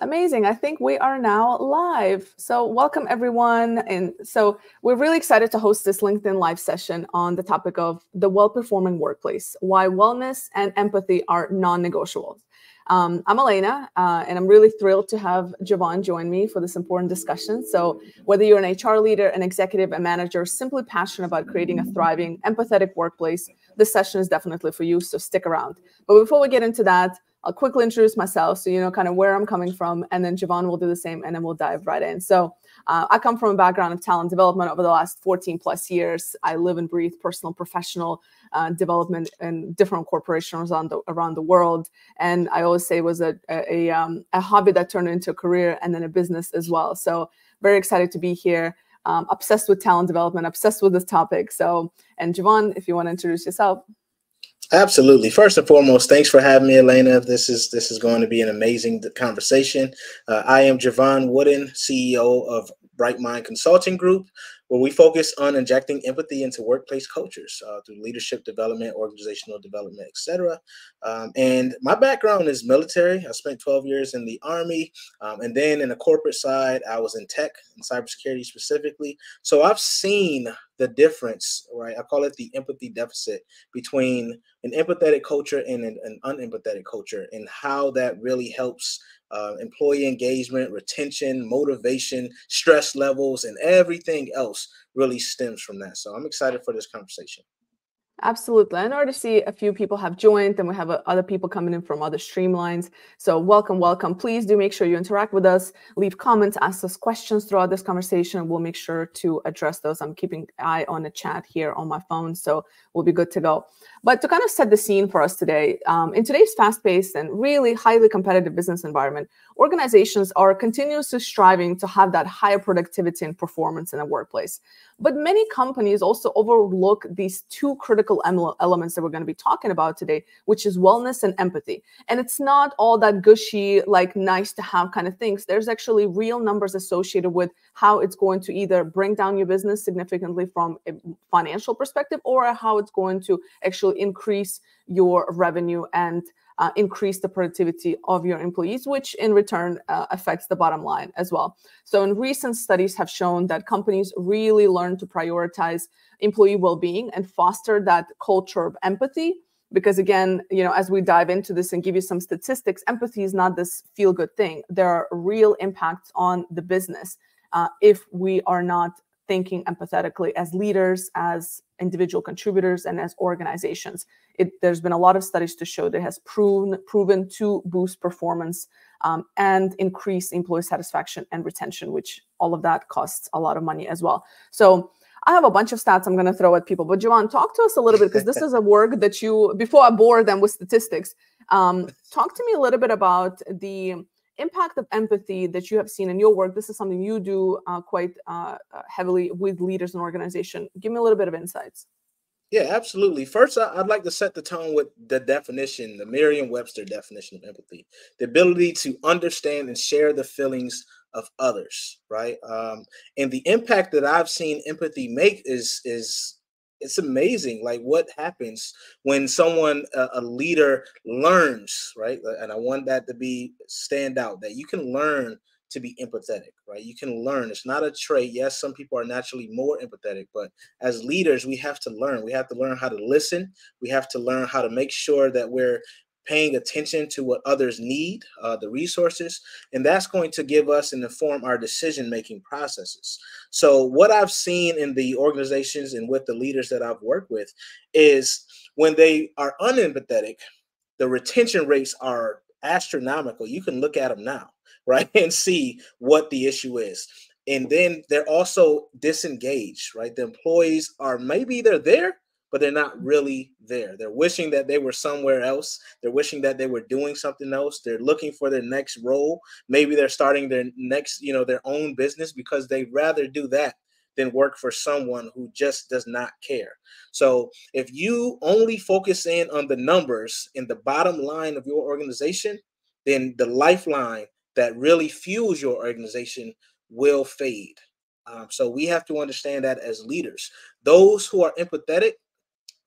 Amazing. I think we are now live. So welcome everyone. And so we're really excited to host this LinkedIn live session on the topic of the well-performing workplace, why wellness and empathy are non-negotiables. I'm Elena, and I'm really thrilled to have Javon join me for this important discussion. So whether you're an HR leader, an executive, a manager, simply passionate about creating a thriving, empathetic workplace, this session is definitely for you, so stick around. But before we get into that, I'll quickly introduce myself so you know kind of where I'm coming from, and then Javon will do the same, and then we'll dive right in. So I come from a background of talent development over the last 14 plus years. I live and breathe personal, professional development in different corporations around the world. And I always say it was a hobby that turned into a career and then a business as well. So very excited to be here. Obsessed with talent development, obsessed with this topic. So, and Javon, if you want to introduce yourself. Absolutely. First and foremost, thanks for having me, Elena. This is going to be an amazing conversation. I am Javon Wooden, CEO of Bright Mind Consulting Group, where we focus on injecting empathy into workplace cultures through leadership development, organizational development, etc. And my background is military. I spent 12 years in the Army, and then in the corporate side, I was in tech and cybersecurity specifically. So I've seen the difference, right? I call it the empathy deficit between an empathetic culture and an unempathetic culture, and how that really helps employee engagement, retention, motivation, stress levels, and everything else really stems from that. So I'm excited for this conversation. Absolutely. I already see a few people have joined, and we have other people coming in from other streamlines. So welcome, welcome. Please do make sure you interact with us, leave comments, ask us questions throughout this conversation. We'll make sure to address those. I'm keeping an eye on the chat here on my phone, so we'll be good to go. But to kind of set the scene for us today, in today's fast-paced and really highly competitive business environment, organizations are continuously striving to have that higher productivity and performance in the workplace. But many companies also overlook these two critical elements that we're going to be talking about today, which is wellness and empathy. And it's not all that gushy, like nice to have kind of things. There's actually real numbers associated with how it's going to either bring down your business significantly from a financial perspective, or how it's going to actually increase your revenue and increase the productivity of your employees, which in return affects the bottom line as well. So in recent studies have shown that companies really learn to prioritize employee well-being and foster that culture of empathy. Because again, you know, as we dive into this and give you some statistics, empathy is not this feel-good thing. There are real impacts on the business if we are not thinking empathetically as leaders, as individual contributors, and as organizations. There's been a lot of studies to show that it has proven to boost performance and increase employee satisfaction and retention, which all of that costs a lot of money as well. So I have a bunch of stats I'm going to throw at people, but Javon, talk to us a little bit, because this is a work that you, before I bore them with statistics, talk to me a little bit about the impact of empathy that you have seen in your work. This is something you do quite heavily with leaders and organization. Give me a little bit of insights. Yeah, absolutely. First, I'd like to set the tone with the definition, the Merriam-Webster definition of empathy: the ability to understand and share the feelings of others, right? And the impact that I've seen empathy make is it's amazing. Like what happens when someone, a leader, learns, right? And I want that to be stand out, that you can learn to be empathetic, right? You can learn. It's not a trait. Yes, some people are naturally more empathetic, but as leaders, we have to learn. We have to learn how to listen. We have to learn how to make sure that we're paying attention to what others need, the resources, and that's going to give us and inform our decision-making processes. So what I've seen in the organizations and with the leaders that I've worked with is when they are unempathetic, the retention rates are astronomical. You can look at them now, right, and see what the issue is. And then they're also disengaged, right? The employees are, maybe they're there, but they're not really there. They're wishing that they were somewhere else. They're wishing that they were doing something else. They're looking for their next role. Maybe they're starting their next, their own business, because they'd rather do that than work for someone who just does not care. So if you only focus in on the numbers in the bottom line of your organization, then the lifeline that really fuels your organization will fade. So we have to understand that as leaders. Those who are empathetic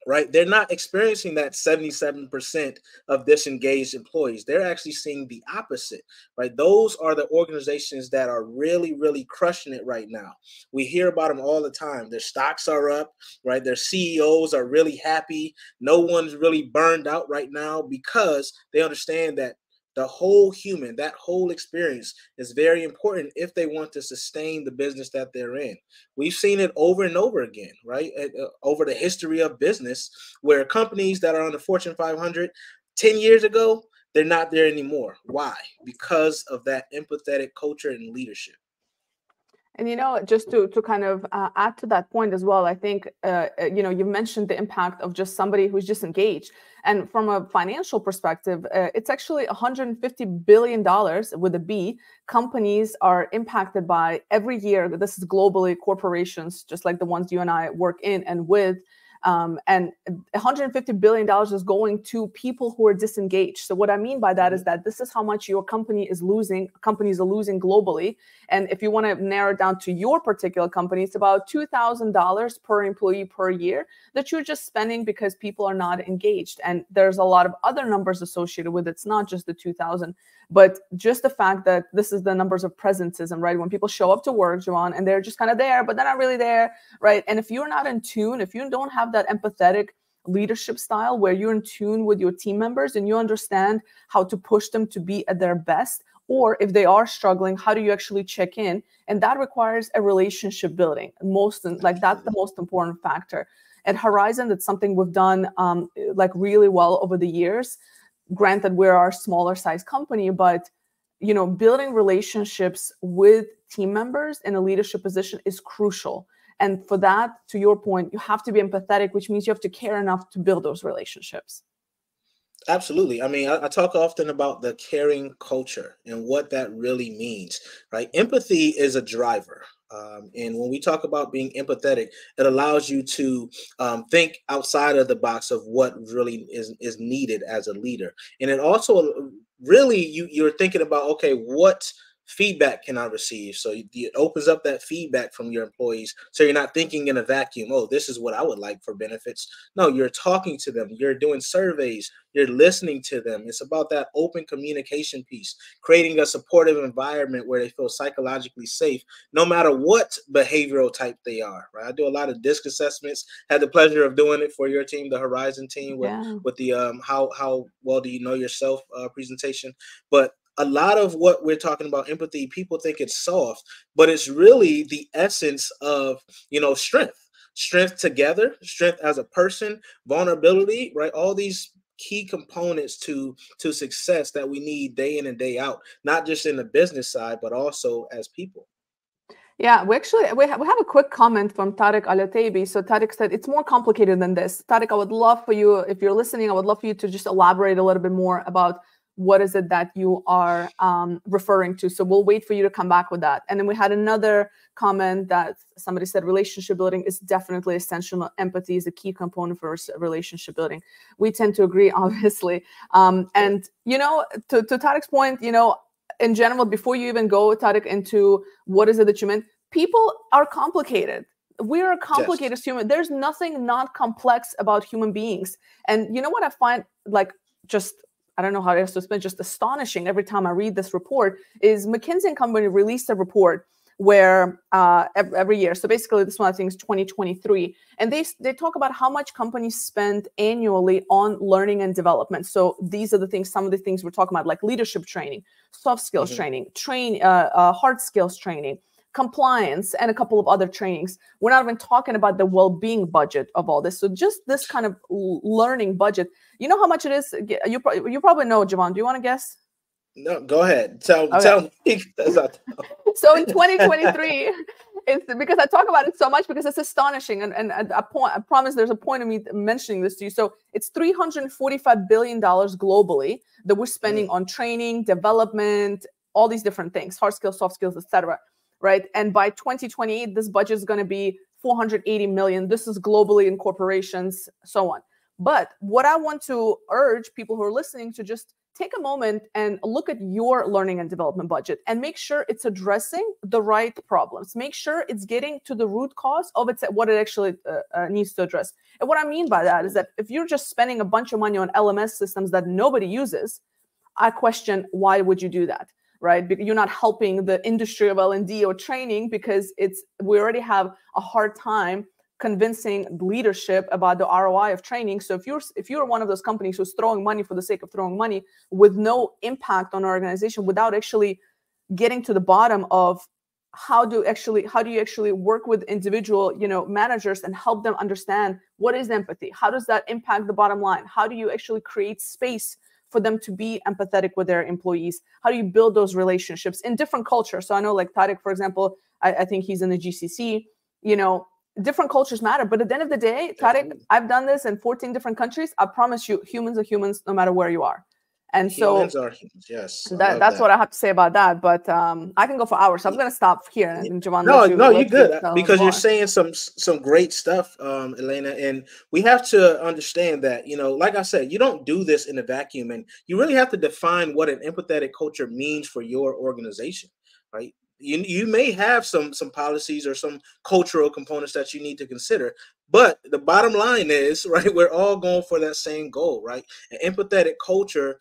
right? They're not experiencing that 77% of disengaged employees. They're actually seeing the opposite, right? Those are the organizations that are really, really crushing it right now. We hear about them all the time. Their stocks are up, right? Their CEOs are really happy. No one's really burned out right now because they understand that the whole human, that whole experience is very important if they want to sustain the business that they're in. We've seen it over and over again, right? Over the history of business, where companies that are on the Fortune 500 10 years ago, they're not there anymore. Why? Because of that empathetic culture and leadership. And, just to kind of add to that point as well, I think, you mentioned the impact of just somebody who's just engaged. And from a financial perspective, it's actually $150 billion with a B. Companies are impacted by every year. This is globally, corporations, just like the ones you and I work in and with. And $150 billion is going to people who are disengaged. So what I mean by that is that this is how much your company is losing. Companies are losing globally. And if you want to narrow it down to your particular company, it's about $2,000 per employee per year that you're just spending because people are not engaged. And there's a lot of other numbers associated with it. It's not just the 2,000. But just the fact that this is the numbers of presentism, right? When people show up to work, Jovan, and they're just kind of there, but they're not really there, right? And if you're not in tune, if you don't have that empathetic leadership style where you're in tune with your team members and you understand how to push them to be at their best, or if they are struggling, how do you actually check in? And that requires a relationship building. That's the most important factor. At Horizon, that's something we've done really well over the years. Granted, we're our smaller size company, but building relationships with team members in a leadership position is crucial. And for that, to your point, you have to be empathetic, which means you have to care enough to build those relationships. Absolutely. I mean, I talk often about the caring culture and what that really means, right? Empathy is a driver. And when we talk about being empathetic, it allows you to think outside of the box of what really is needed as a leader. And it also really, you're thinking about, okay, what feedback can I receive? So it opens up that feedback from your employees. So you're not thinking in a vacuum, oh, this is what I would like for benefits. No, you're talking to them. You're doing surveys. You're listening to them. It's about that open communication piece, creating a supportive environment where they feel psychologically safe, no matter what behavioral type they are, right? I do a lot of DISC assessments. Had the pleasure of doing it for your team, the Horizon team, with the how well do you know yourself presentation. But a lot of what we're talking about empathy, people think it's soft, but it's really the essence of, strength together, strength as a person, vulnerability, right? All these key components to success that we need day in and day out, not just in the business side, but also as people. Yeah, we have a quick comment from Tariq Al-Ataibi. So Tariq said, it's more complicated than this. Tariq, I would love for you, if you're listening, I would love for you to just elaborate a little bit more about what is it that you are referring to. So we'll wait for you to come back with that. And then we had another comment that somebody said, relationship building is definitely essential. Empathy is a key component for relationship building. We tend to agree, obviously. And, to Tariq's point, in general, before you even go, Tariq, into what is it that you meant, people are complicated. We are complicated as human. There's nothing not complex about human beings. And you know what I find, I don't know how else to explain, just astonishing every time I read this report, is McKinsey & Company released a report where every year, so basically this one I think is 2023, and they talk about how much companies spend annually on learning and development. So these are the things, some of the things we're talking about, like leadership training, soft skills training, hard skills training, compliance, and a couple of other trainings. We're not even talking about the well-being budget of all this. So just this kind of learning budget, you know how much it is? You probably know, Jovan. Do you want to guess? No, go ahead. Tell me. So in 2023, it's because I talk about it so much because it's astonishing. And I promise there's a point of me mentioning this to you. So it's $345 billion globally that we're spending on training, development, all these different things, hard skills, soft skills, etc. Right? And by 2028, this budget is going to be $480 million. This is globally in corporations, so on. But what I want to urge people who are listening to just take a moment and look at your learning and development budget and make sure it's addressing the right problems. Make sure it's getting to the root cause of what it actually needs to address. And what I mean by that is that if you're just spending a bunch of money on LMS systems that nobody uses, I question, why would you do that? Right? Because you're not helping the industry of L&D or training, because we already have a hard time convincing leadership about the ROI of training. So if you're one of those companies who's throwing money for the sake of throwing money with no impact on our organization, without actually getting to the bottom of how do you actually work with individual managers and help them understand what is empathy, how does that impact the bottom line, how do you actually create space for them to be empathetic with their employees, how do you build those relationships in different cultures. So I know, like Tarek, for example, I think he's in the GCC, different cultures matter. But at the end of the day, Tarek, I've done this in 14 different countries. I promise you, humans are humans no matter where you are. And humans are humans, yes. That's what I have to say about that. But I can go for hours. So I'm going to stop here. And Jovan, no, you're good, because you're saying some great stuff, Elena. And we have to understand that, like I said, you don't do this in a vacuum, and you really have to define what an empathetic culture means for your organization, right? You may have some policies or some cultural components that you need to consider, but the bottom line is, right, we're all going for that same goal, right? An empathetic culture,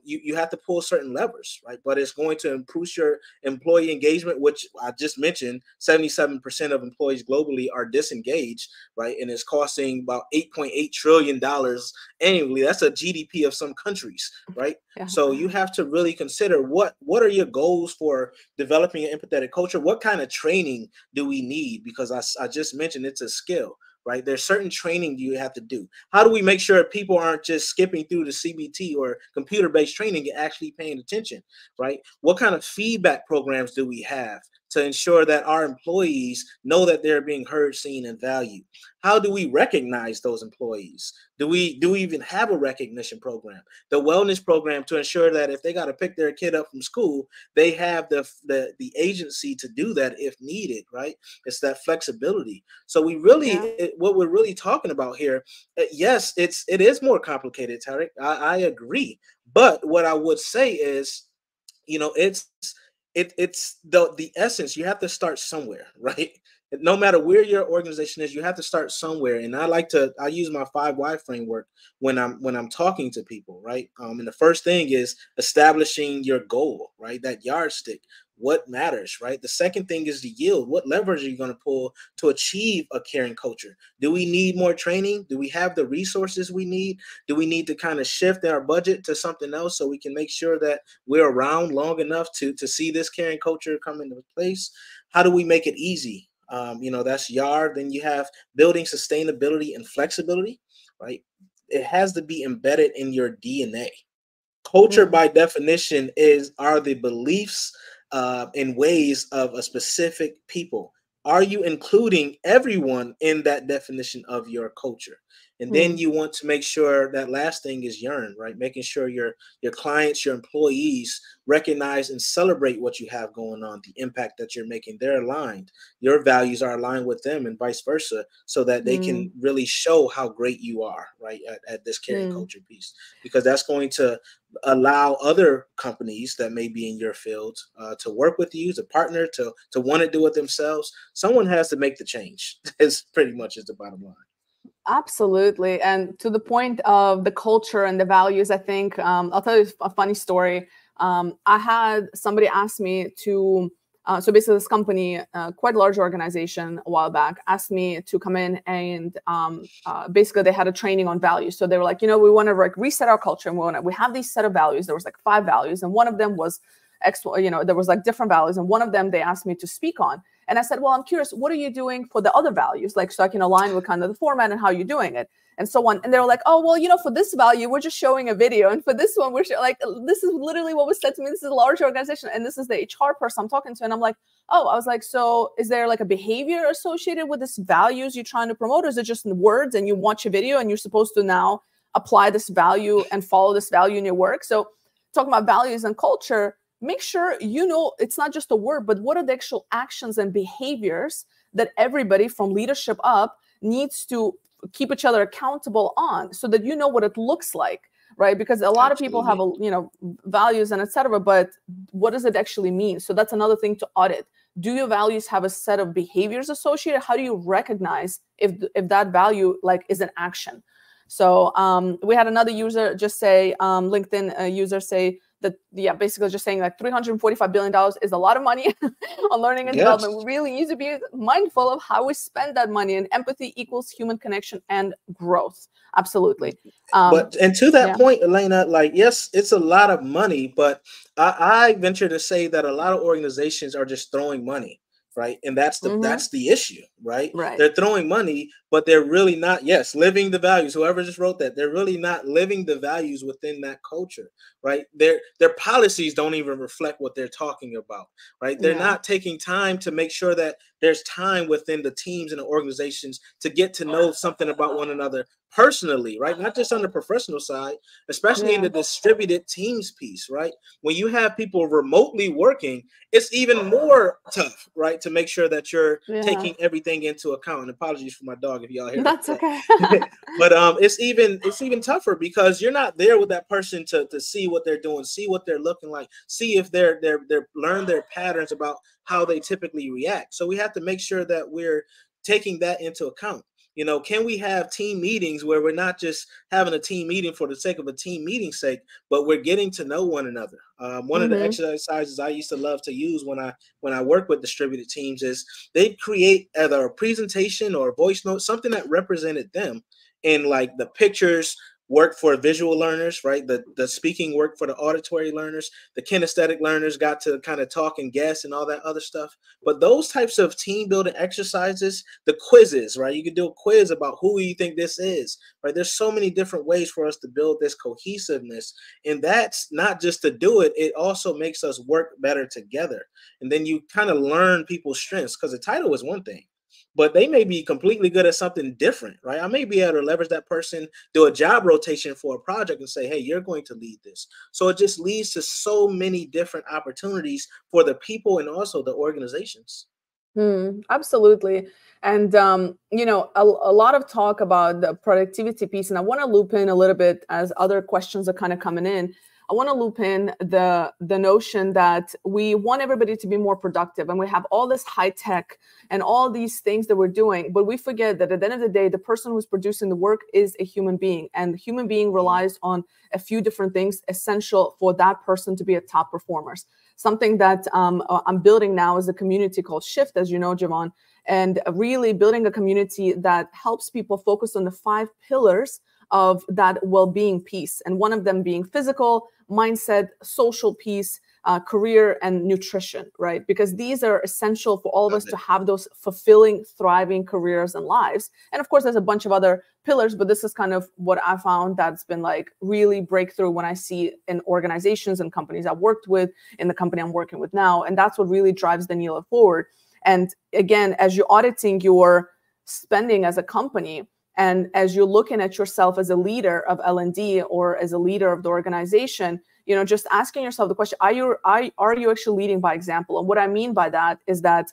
you have to pull certain levers, right? But it's going to improve your employee engagement, which I just mentioned. 77% of employees globally are disengaged, right? And it's costing about $8.8 trillion annually. That's a GDP of some countries, right? Yeah. So you have to really consider what are your goals for developing an empathetic culture? What kind of training do we need? Because I just mentioned it's a skill. Right? There's certain training you have to do. How do we make sure people aren't just skipping through the CBT or computer-based training and actually paying attention, right? What kind of feedback programs do we have to ensure that our employees know that they're being heard, seen, and valued? How do we recognize those employees? Do we even have a recognition program? The wellness program, to ensure that if they got to pick their kid up from school, they have the agency to do that if needed, right? It's that flexibility. So we really, what we're really talking about here, yes, it is more complicated, Tarek. I agree. But what I would say is, it's the essence. You have to start somewhere, right? No matter where your organization is, you have to start somewhere. And I use my 5 why framework when I'm talking to people, right? And the first thing is establishing your goal, right? That yardstick. What matters, right? The second thing is the yield. What levers are you going to pull to achieve a caring culture? Do we need more training? Do we have the resources we need? Do we need to kind of shift our budget to something else so we can make sure that we're around long enough to see this caring culture come into place? How do we make it easy? That's YAR. Then you have building sustainability and flexibility, right? It has to be embedded in your DNA. Culture, by definition, are the beliefs in ways of a specific people. Are you including everyone in that definition of your culture? And then you want to make sure that last thing is yearn, right? Making sure your clients, your employees recognize and celebrate what you have going on, the impact that you're making. They're aligned. Your values are aligned with them and vice versa, so that they can really show how great you are, right, at this caring culture piece. Because that's going to allow other companies that may be in your field to work with you, to partner, to want to do it themselves. Someone has to make the change. It's pretty much is the bottom line. Absolutely. And to the point of the culture and the values, I think I'll tell you a funny story. I had somebody ask me to, so basically this company, quite a large organization a while back, asked me to come in and basically they had a training on values. So they were like, we want to reset our culture, and we have these set of values. There was like 5 values, and one of them was there was like different values, and one of them they asked me to speak on. And I said, well, I'm curious, what are you doing for the other values? Like, so I can align with kind of the format and how you're doing it and so on. And they were like, oh, well, for this value, we're just showing a video. And for this one, we're like, this is literally what was said to me. This is a large organization. And this is the HR person I'm talking to. And I'm like, oh, I was like, so is there like a behavior associated with this values you're trying to promote? Or is it just in words and you watch a video and you're supposed to now apply this value and follow this value in your work? So talking about values and culture, make sure it's not just a word, but what are the actual actions and behaviors that everybody from leadership up needs to keep each other accountable on, so that you know what it looks like, right? Because a lot of people have, values and etc., but what does it actually mean? So that's another thing to audit. Do your values have a set of behaviors associated? How do you recognize if that value like is an action? So we had another user just say, LinkedIn user say that, basically just saying like $345 billion is a lot of money on learning and development. We really need to be mindful of how we spend that money, and empathy equals human connection and growth. Absolutely. And to that point, Elena, like, yes, it's a lot of money, but I venture to say that a lot of organizations are just throwing money. Right. And that's the issue, right? They're throwing money, but they're really not, living the values. Whoever just wrote that, they're really not living the values within that culture, right? Their policies don't even reflect what they're talking about, right? They're not taking time to make sure that there's time within the teams and the organizations to get to know something about one another personally, right? Not just on the professional side, especially in the distributed teams piece, right? When you have people remotely working, it's even more tough, right? To make sure that you're taking everything into account. And apologies for my dog if y'all hear that's that. Okay. But it's even tougher because you're not there with that person to see what they're doing, see what they're looking like, see if they're learn their patterns about how they typically react. So we have to make sure that we're taking that into account. Can we have team meetings where we're not just having a team meeting for the sake of a team meeting's sake, but we're getting to know one another? One of the exercises I used to love to use when I work with distributed teams is they create either a presentation or a voice note, something that represented them, and like the pictures work for visual learners, right? The speaking work for the auditory learners. The kinesthetic learners got to kind of talk and guess and all that other stuff. But those types of team building exercises, the quizzes, right? You can do a quiz about who you think this is, right? There's so many different ways for us to build this cohesiveness. And that's not just to do it. It also makes us work better together. And then you kind of learn people's strengths, because the title is one thing, but they may be completely good at something different, right? I may be able to leverage that person, do a job rotation for a project and say, hey, you're going to lead this. So it just leads to so many different opportunities for the people and also the organizations. Absolutely. And, a lot of talk about the productivity piece, and I want to loop in a little bit as other questions are kind of coming in. I want to loop in the notion that we want everybody to be more productive, and we have all this high tech and all these things that we're doing, but we forget that at the end of the day, the person who's producing the work is a human being, and the human being relies on a few different things essential for that person to be a top performers. Something that I'm building now is a community called Shift, as you know, Javon, and really building a community that helps people focus on the 5 pillars of that well-being piece, and one of them being physical, mindset, social piece, career, and nutrition, right? Because these are essential for all of us to have those fulfilling, thriving careers and lives. And of course, there's a bunch of other pillars, but this is kind of what I found that's been like really breakthrough when I see in organizations and companies I've worked with, in the company I'm working with now. And that's what really drives Daniela forward. And again, as you're auditing your spending as a company, and as you're looking at yourself as a leader of L&D or as a leader of the organization, just asking yourself the question, are you actually leading by example? And what I mean by that is that,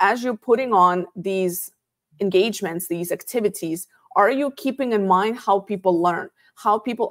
as you're putting on these engagements, these activities, are you keeping in mind how people learn, how people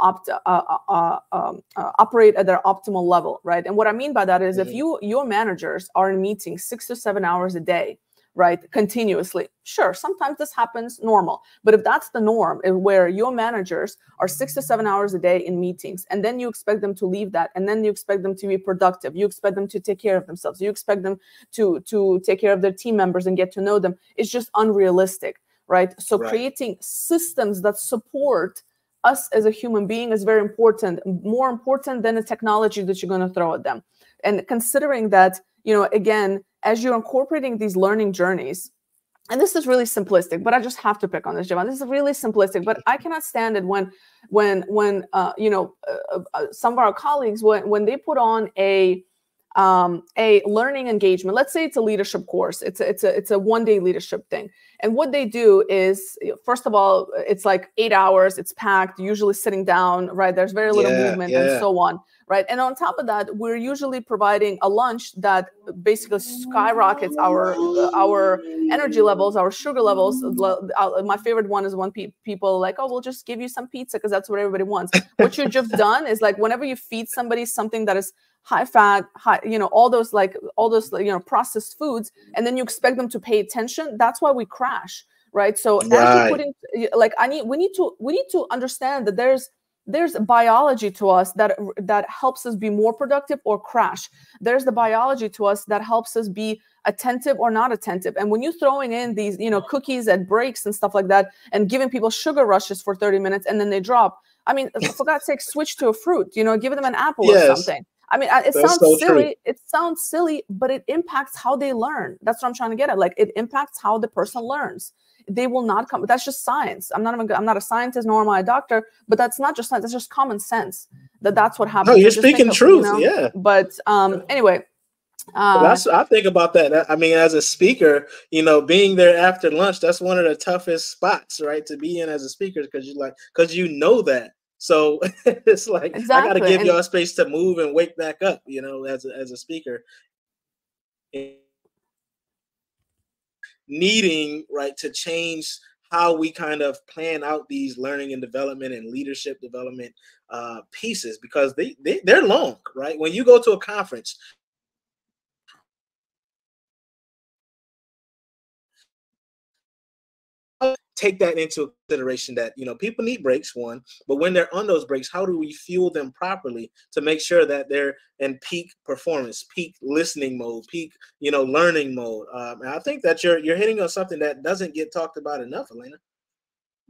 operate at their optimal level, right? And what I mean by that is if your managers are in meetings 6 to 7 hours a day, right, continuously. Sure, sometimes this happens, normal. But if that's the norm, where your managers are 6 to 7 hours a day in meetings, and then you expect them to leave that, and then you expect them to be productive, you expect them to take care of themselves, you expect them to take care of their team members and get to know them, it's just unrealistic, right? So creating systems that support us as a human being is very important, more important than the technology that you're going to throw at them. And considering that, again, as you're incorporating these learning journeys, and this is really simplistic, but I just have to pick on this, Javon. This is really simplistic, but I cannot stand it when some of our colleagues, when they put on a a learning engagement. Let's say it's a leadership course. It's a one-day leadership thing. And what they do is, first of all, it's like 8 hours. It's packed, usually sitting down, right? There's very little movement and so on, right? And on top of that, we're usually providing a lunch that basically skyrockets our energy levels, our sugar levels. My favorite one is when people like, oh, we'll just give you some pizza because that's what everybody wants. What you've just done is, like, whenever you feed somebody something that is high fat, high, all those processed foods, and then you expect them to pay attention, that's why we crash, right? So as you put in, like, we need to understand that there's biology to us that helps us be more productive or crash. There's the biology to us that helps us be attentive or not attentive. And when you're throwing in these, cookies at breaks and stuff like that, and giving people sugar rushes for 30 minutes and then they drop, I mean, for God's sake, switch to a fruit, give them an apple or something. I mean, it sounds silly. True. It sounds silly, but it impacts how they learn. That's what I'm trying to get at. Like, it impacts how the person learns. They will not come. That's just science. I'm not a scientist, nor am I a doctor. But that's not just science. That's just common sense. That's what happens. No, you're speaking truth. Yeah. But anyway. I think about that. I mean, as a speaker, being there after lunch, that's one of the toughest spots, right, to be in as a speaker, because that. So it's like, exactly. I got to give y'all space to move and wake back up, as a speaker. Needing, right, to change how we kind of plan out these learning and development and leadership development pieces, because they're long, right? When you go to a conference, take that into consideration that, people need breaks, one, but when they're on those breaks, how do we fuel them properly to make sure that they're in peak performance, peak listening mode, peak, learning mode? And I think that you're hitting on something that doesn't get talked about enough, Elena.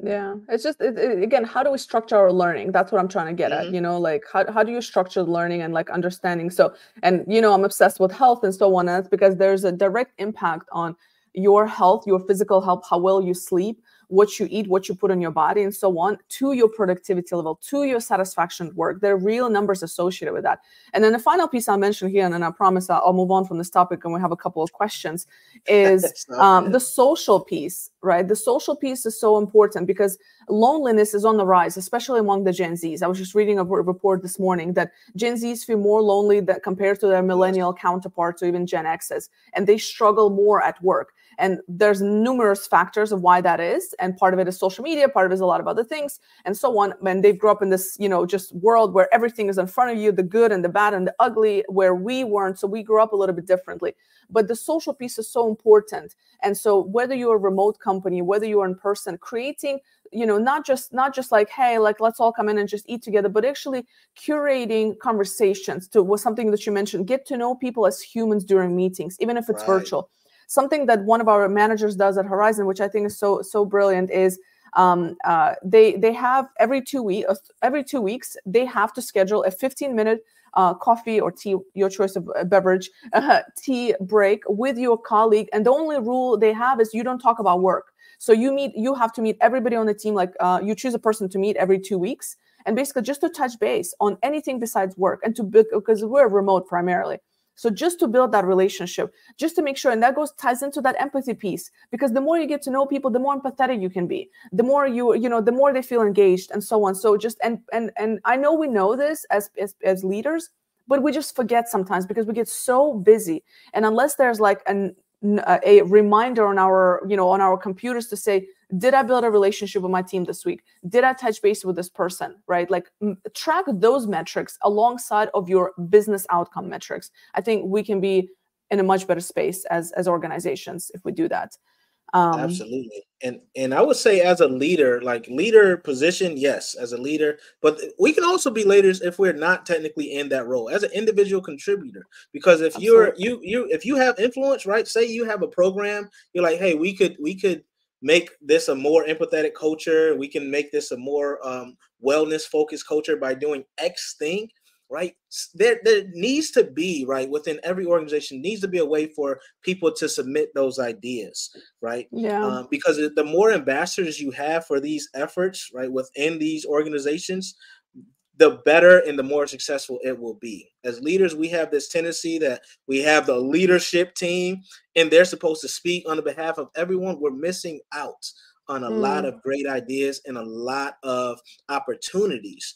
Yeah, it's just, again, how do we structure our learning? That's what I'm trying to get at, like, how do you structure learning and, like, understanding? So, and, I'm obsessed with health and so on, and that's because there's a direct impact on your health, your physical health, how well you sleep, what you eat, what you put in your body, and so on, to your productivity level, to your satisfaction at work. There are real numbers associated with that. And then the final piece I'll mention here, and then I promise I'll move on from this topic, and we have a couple of questions, is the social piece, right? The social piece is so important because loneliness is on the rise, especially among the Gen Zs. I was just reading a report this morning that Gen Zs feel more lonely than compared to their millennial counterparts or even Gen Xs, and they struggle more at work. And there's numerous factors of why that is. And part of it is social media, part of it is a lot of other things, and so on. And they grew up in this, just world where everything is in front of you, the good and the bad and the ugly, where we weren't. So we grew up a little bit differently. But the social piece is so important. And so whether you're a remote company, whether you're in person, creating, not just like, hey, like, let's all come in and just eat together, but actually curating conversations was something that you mentioned. Get to know people as humans during meetings, even if it's virtual. Something that one of our managers does at Horizon, which I think is so brilliant, is they have every 2 weeks they have to schedule a 15-minute coffee or tea, your choice of beverage, tea break with your colleague. And the only rule they have is you don't talk about work. So you have to meet everybody on the team. Like, you choose a person to meet every 2 weeks, and basically just to touch base on anything besides work, and because we're remote primarily. So just to build that relationship, just to make sure, and that ties into that empathy piece, because the more you get to know people, the more empathetic you can be, the more the more they feel engaged, and so on. So just, and I know we know this as leaders, but we just forget sometimes because we get so busy. And unless there's like a reminder on our computers to say, did I build a relationship with my team this week? Did I touch base with this person, right? Like, track those metrics alongside of your business outcome metrics. I think we can be in a much better space as organizations if we do that. Absolutely. And I would say, as a leader, like, leader position, yes, as a leader, but we can also be leaders if we're not technically in that role as an individual contributor. Because if if you have influence, right? Say you have a program, you're like, hey, we could make this a more empathetic culture. We can make this a more wellness focused culture by doing X thing, right? There needs to be, right, within every organization, needs to be a way for people to submit those ideas, right? Yeah. Because the more ambassadors you have for these efforts, right, within these organizations, the better and the more successful it will be. As leaders, we have this tendency that we have the leadership team and they're supposed to speak on the behalf of everyone. We're missing out on a lot of great ideas and a lot of opportunities.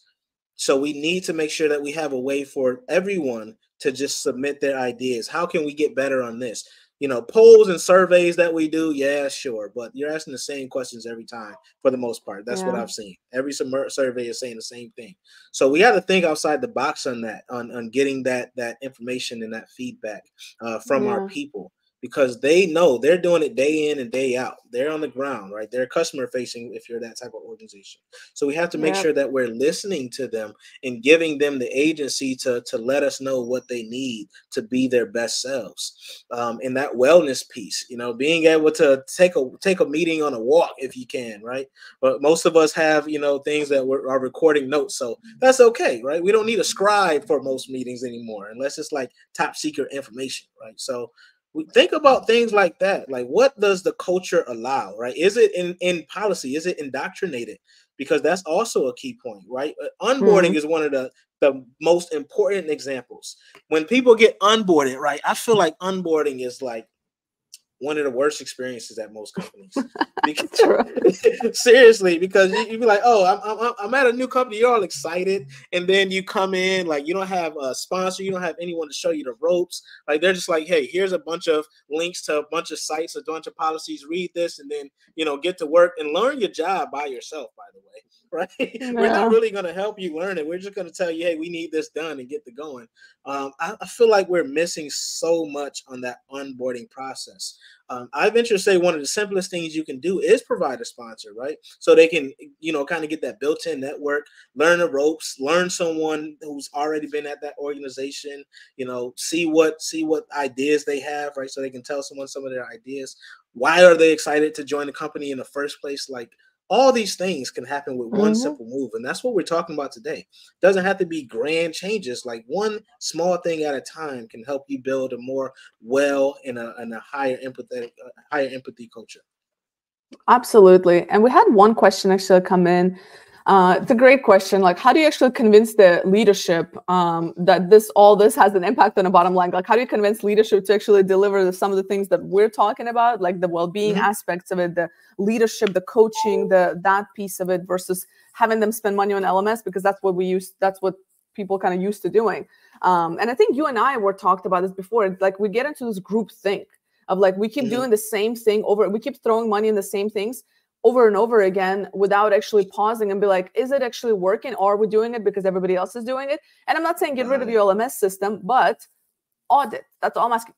So we need to make sure that we have a way for everyone to just submit their ideas. How can we get better on this? You know, polls and surveys that we do, yeah, sure, but you're asking the same questions every time for the most part. That's what I've seen. Every survey is saying the same thing. So we have to think outside the box on that, on getting that information and that feedback from our people, because they know they're doing it day in and day out. They're on the ground, right? They're customer facing if you're that type of organization. So we have to make sure that we're listening to them and giving them the agency to let us know what they need to be their best selves. In that wellness piece, you know, being able to take a meeting on a walk if you can, right? But most of us have, you know, things that are recording notes. So that's okay, right? We don't need a scribe for most meetings anymore, unless it's like top secret information, right? So we think about things like that. Like, what does the culture allow, right? Is it in policy? Is it indoctrinated? Because that's also a key point, right? Onboarding is one of the most important examples. When people get onboarded, right? I feel like onboarding is like one of the worst experiences at most companies. Because, seriously, because you be like, oh, I'm at a new company, you're all excited, and then you come in, like, you don't have a sponsor, you don't have anyone to show you the ropes. Like, they're just like, hey, here's a bunch of links to a bunch of sites, a bunch of policies, read this, and then, you know, get to work and learn your job by yourself, by the way. Right? We're not really going to help you learn it. We're just going to tell you, hey, we need this done and get to going. I feel like we're missing so much on that onboarding process. I venture to say one of the simplest things you can do is provide a sponsor, right? So they can, you know, kind of get that built-in network, learn the ropes, learn someone who's already been at that organization, you know, see what ideas they have, right? So they can tell someone some of their ideas. Why are they excited to join the company in the first place? Like, all these things can happen with one simple move. And that's what we're talking about today. It doesn't have to be grand changes. Like, one small thing at a time can help you build a more and a higher empathy culture. Absolutely. And we had one question actually come in. It's a great question. Like, how do you actually convince the leadership that all this has an impact on the bottom line? Like, how do you convince leadership to actually deliver some of the things that we're talking about, like the well-being aspects of it, the leadership, the coaching, that piece of it, versus having them spend money on LMS, because that's what people kind of used to doing. And I think you and I were talked about this before. Like, we get into this group think of like, we keep doing the same thing we keep throwing money in the same things over and over again without actually pausing and be like, is it actually working? Or are we doing it because everybody else is doing it? And I'm not saying get rid of your LMS system, but audit. That's all I'm asking.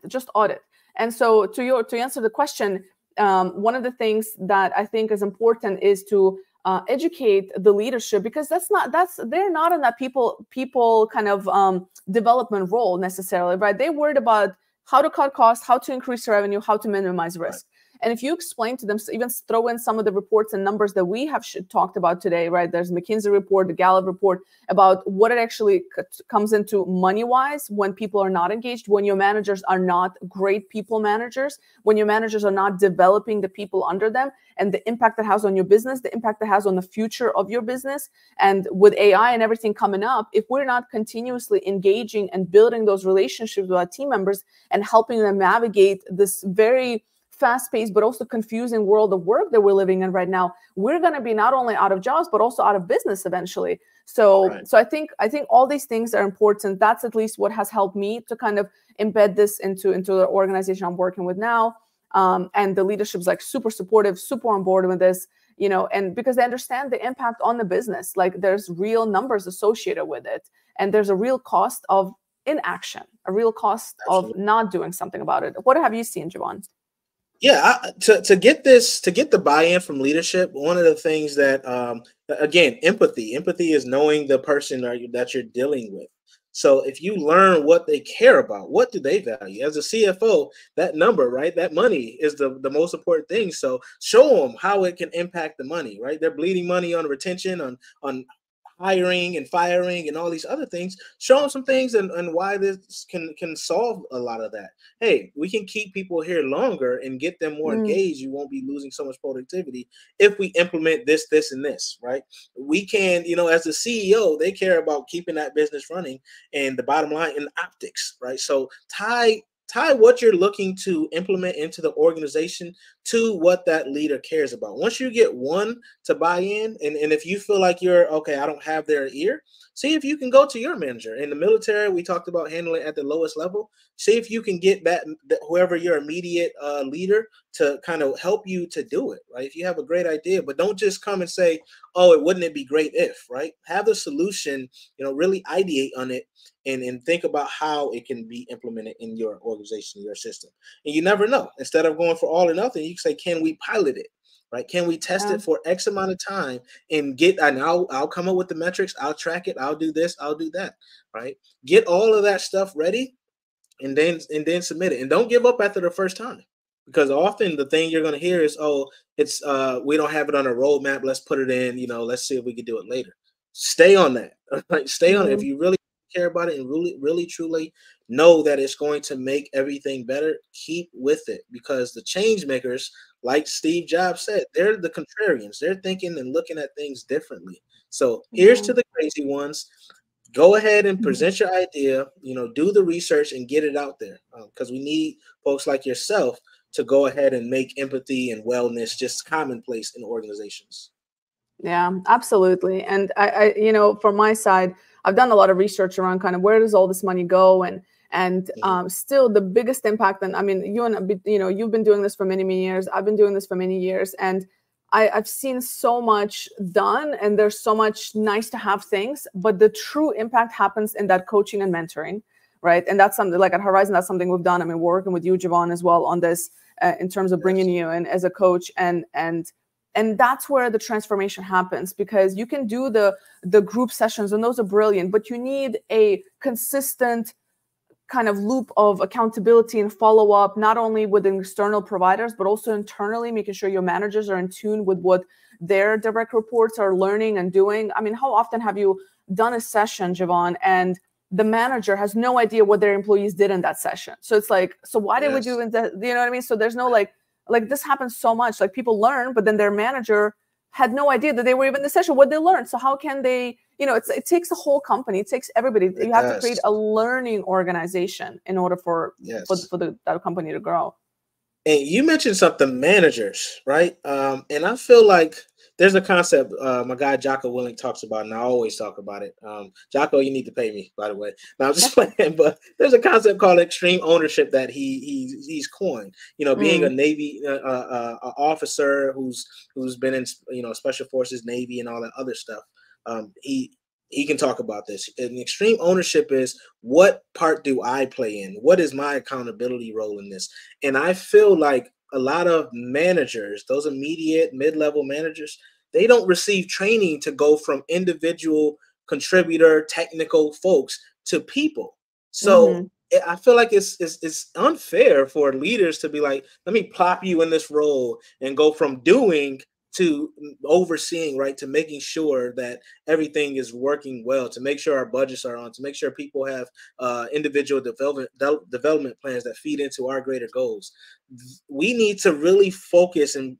Just audit. And so to answer the question, one of the things that I think is important is to educate the leadership, because they're not in that people kind of development role necessarily, right? They're worried about how to cut costs, how to increase revenue, how to minimize risk. And if you explain to them, even throw in some of the reports and numbers that we have talked about today, right? There's McKinsey report, the Gallup report, about what it actually comes into money-wise when people are not engaged, when your managers are not great people managers, when your managers are not developing the people under them, and the impact that has on your business, the impact that has on the future of your business. And with AI and everything coming up, if we're not continuously engaging and building those relationships with our team members and helping them navigate this very fast-paced but also confusing world of work that we're living in right now, we're going to be not only out of jobs but also out of business eventually. So I think all these things are important. That's at least what has helped me to kind of embed this into the organization I'm working with now. And the leadership's like super supportive, super on board with this, you know, and because they understand the impact on the business, like there's real numbers associated with it, and there's a real cost of inaction, a real cost of not doing something about it. What have you seen, Javon? Yeah, to get the buy-in from leadership, one of the things that, again, empathy is knowing the person that you're dealing with. So if you learn what they care about, what do they value? As a CFO, that number, right, that money is the most important thing. So show them how it can impact the money, right? They're bleeding money on retention, on hiring and firing and all these other things, show them some things and why this can solve a lot of that. Hey, we can keep people here longer and get them more engaged. You won't be losing so much productivity if we implement this, this, and this, right? We can, as the CEO, they care about keeping that business running and the bottom line in optics, right? So tie what you're looking to implement into the organization to what that leader cares about. Once you get one to buy in, and if you feel like you're okay, I don't have their ear, see if you can go to your manager. In the military, we talked about handling at the lowest level. See if you can get that whoever your immediate leader to kind of help you to do it, right? If you have a great idea, but don't just come and say, oh, wouldn't it be great if, right? Have the solution, really ideate on it and think about how it can be implemented in your organization, your system. And you never know. Instead of going for all or nothing, you can say, can we pilot it? Right? Can we test it for X amount of time and I'll come up with the metrics. I'll track it. I'll do this. I'll do that. Right? Get all of that stuff ready and then submit it. And don't give up after the first time, because often the thing you're going to hear is, oh, it's we don't have it on a roadmap. Let's put it in, let's see if we can do it later. Stay on that. Right? Stay on it. If you really care about it and really truly know that it's going to make everything better, keep with it, because the change makers, like Steve Jobs said, they're the contrarians. They're thinking and looking at things differently. So here's to the crazy ones. Go ahead and present your idea, do the research and get it out there, because we need folks like yourself to go ahead and make empathy and wellness just commonplace in organizations. Yeah, absolutely. And I from my side, I've done a lot of research around kind of where does all this money go, and still the biggest impact. And I mean, you've been doing this for many, many years. I've been doing this for many years, and I've seen so much done, and there's so much nice to have things, but the true impact happens in that coaching and mentoring, right? And that's something like at Horizon, that's something we've done. I mean, we're working with you, Javon, as well on this in terms of bringing you in as a coach, and that's where the transformation happens, because you can do the group sessions and those are brilliant, but you need a consistent kind of loop of accountability and follow up, not only with external providers, but also internally, making sure your managers are in tune with what their direct reports are learning and doing. I mean, how often have you done a session, Javon, and the manager has no idea what their employees did in that session? So it's like, so why did we do that? You know what I mean? So there's no like this happens so much. Like people learn, but then their manager had no idea that they were even in the session, what they learned. So how can they, it takes the whole company, it takes everybody. You have to create a learning organization in order for that company to grow. And you mentioned something, managers, right? And I feel like there's a concept my guy Jocko Willink talks about, and I always talk about it. Jocko, you need to pay me, by the way. Now I'm just playing, but there's a concept called extreme ownership that he's coined. Being a Navy officer who's been in Special Forces, Navy, and all that other stuff. He can talk about this. And extreme ownership is, what part do I play in? What is my accountability role in this? And I feel like a lot of managers, those immediate mid-level managers, they don't receive training to go from individual contributor, technical folks to people. So I feel like it's unfair for leaders to be like, let me plop you in this role and go from doing to overseeing, right, to making sure that everything is working well, to make sure our budgets are on, to make sure people have individual development plans that feed into our greater goals. We need to really focus in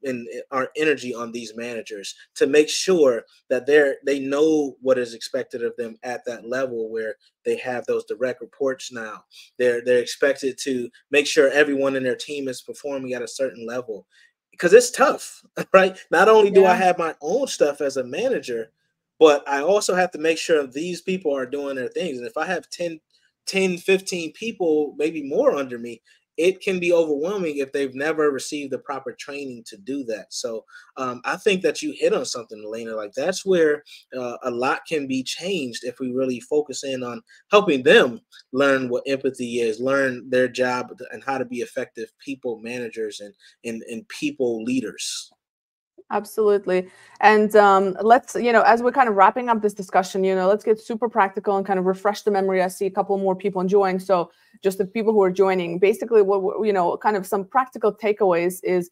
our energy on these managers to make sure that they know what is expected of them at that level where they have those direct reports now. They're expected to make sure everyone in their team is performing at a certain level. Because it's tough, right? Not only do I have my own stuff as a manager, but I also have to make sure these people are doing their things. And if I have 10, 15 people, maybe more under me, it can be overwhelming if they've never received the proper training to do that. So I think that you hit on something, Elena. Like that's where a lot can be changed if we really focus in on helping them learn what empathy is, learn their job, and how to be effective people managers and people leaders. Absolutely. And let's, as we're kind of wrapping up this discussion, let's get super practical and kind of refresh the memory. I see a couple more people enjoying. So just the people who are joining, basically what, kind of some practical takeaways is,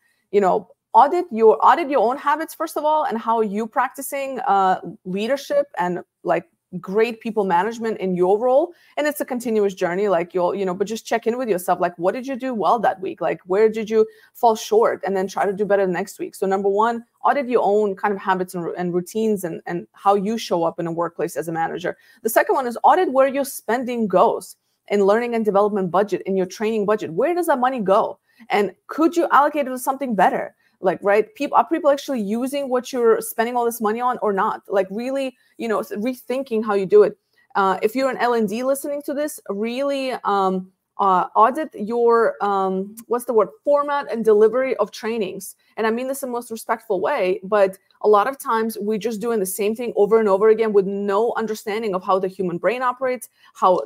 audit your own habits, first of all, and how you practicing leadership and like great people management in your role. And it's a continuous journey, like but just check in with yourself, like what did you do well that week, like where did you fall short, and then try to do better next week. So number one, audit your own kind of habits and routines and how you show up in a workplace as a manager. The second one is audit where your spending goes in learning and development budget, in your training budget. Where does that money go, and could you allocate it to something better? Like, right, are people actually using what you're spending all this money on or not? Like really, rethinking how you do it. If you're an L&D listening to this, really audit your, format and delivery of trainings. And I mean this in the most respectful way, but a lot of times we're just doing the same thing over and over again with no understanding of how the human brain operates, how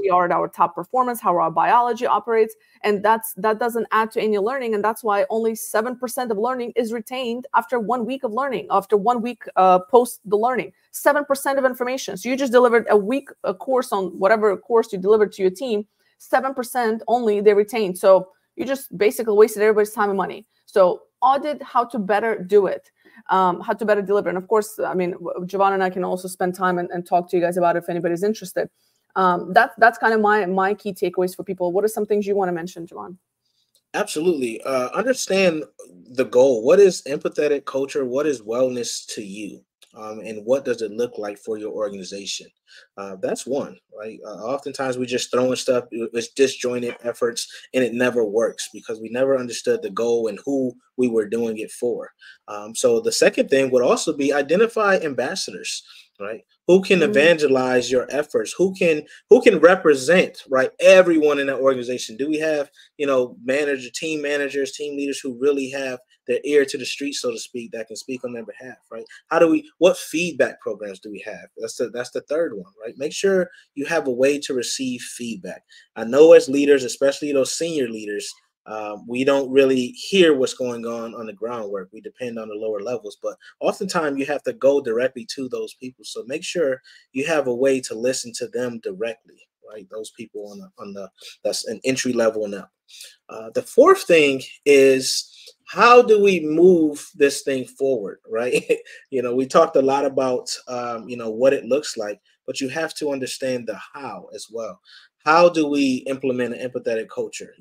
we are at our top performance, how our biology operates. And that doesn't add to any learning. And that's why only 7% of learning is retained after 1 week of learning, after 1 week post the learning. 7% of information. So you just delivered a course on whatever course you delivered to your team, 7% only they retained. So you just basically wasted everybody's time and money. So audit how to better do it, how to better deliver. And of course, I mean, Jovan and I can also spend time and talk to you guys about it if anybody's interested. That's kind of my key takeaways for people. What are some things you want to mention, Jovan? Absolutely. Understand the goal. What is empathetic culture? What is wellness to you? And what does it look like for your organization? That's one, right? Oftentimes we just throwing stuff, it's disjointed efforts, and it never works because we never understood the goal and who we were doing it for. So the second thing would also be identify ambassadors, right? Who can evangelize your efforts? Who can represent, right, everyone in that organization? Do we have, team managers, team leaders who really have their ear to the street, so to speak, that can speak on their behalf, right? What feedback programs do we have? That's the third one, right? Make sure you have a way to receive feedback. I know as leaders, especially those senior leaders, we don't really hear what's going on the groundwork. We depend on the lower levels, but oftentimes you have to go directly to those people. So make sure you have a way to listen to them directly, right? Those people that's an entry level now. The fourth thing is, how do we move this thing forward, right? We talked a lot about, what it looks like, but you have to understand the how as well. How do we implement an empathetic culture?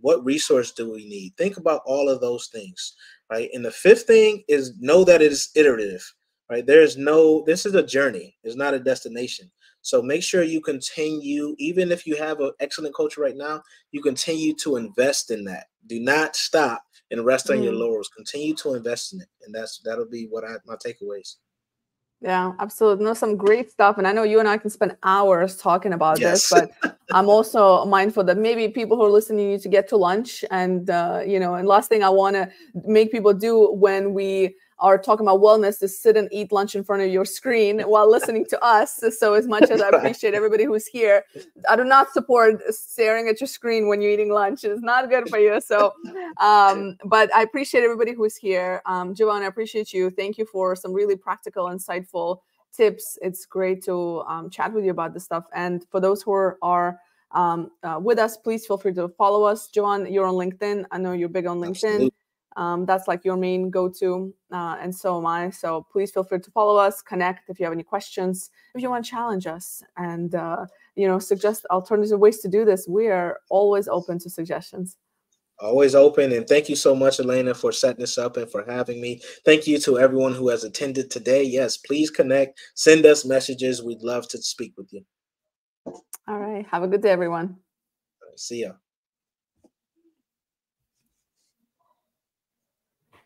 What resource do we need? Think about all of those things, right? And the fifth thing is know that it is iterative, right? This is a journey. It's not a destination. So make sure you continue, even if you have an excellent culture right now, you continue to invest in that. Do not stop and rest on your laurels. Continue to invest in it. And that'll be my takeaways. Yeah, absolutely. No, some great stuff. And I know you and I can spend hours talking about this, but I'm also mindful that maybe people who are listening need to get to lunch. And, and last thing I want to make people do when we are talking about wellness is sit and eat lunch in front of your screen while listening to us. So as much as I appreciate everybody who's here, I do not support staring at your screen when you're eating lunch. It's not good for you. So, but I appreciate everybody who's here. Jovan, I appreciate you. Thank you for some really practical, insightful tips. It's great to chat with you about this stuff. And for those who are with us, please feel free to follow us. Jovan, you're on LinkedIn. I know you're big on LinkedIn. Absolutely. That's like your main go-to, and so am I. So please feel free to follow us, connect if you have any questions, if you want to challenge us, and suggest alternative ways to do this. We are always open to suggestions. Always open. And thank you so much, Elena, for setting this up and for having me. Thank you to everyone who has attended today. Yes, please connect, send us messages. We'd love to speak with you. All right. Have a good day, everyone. See ya.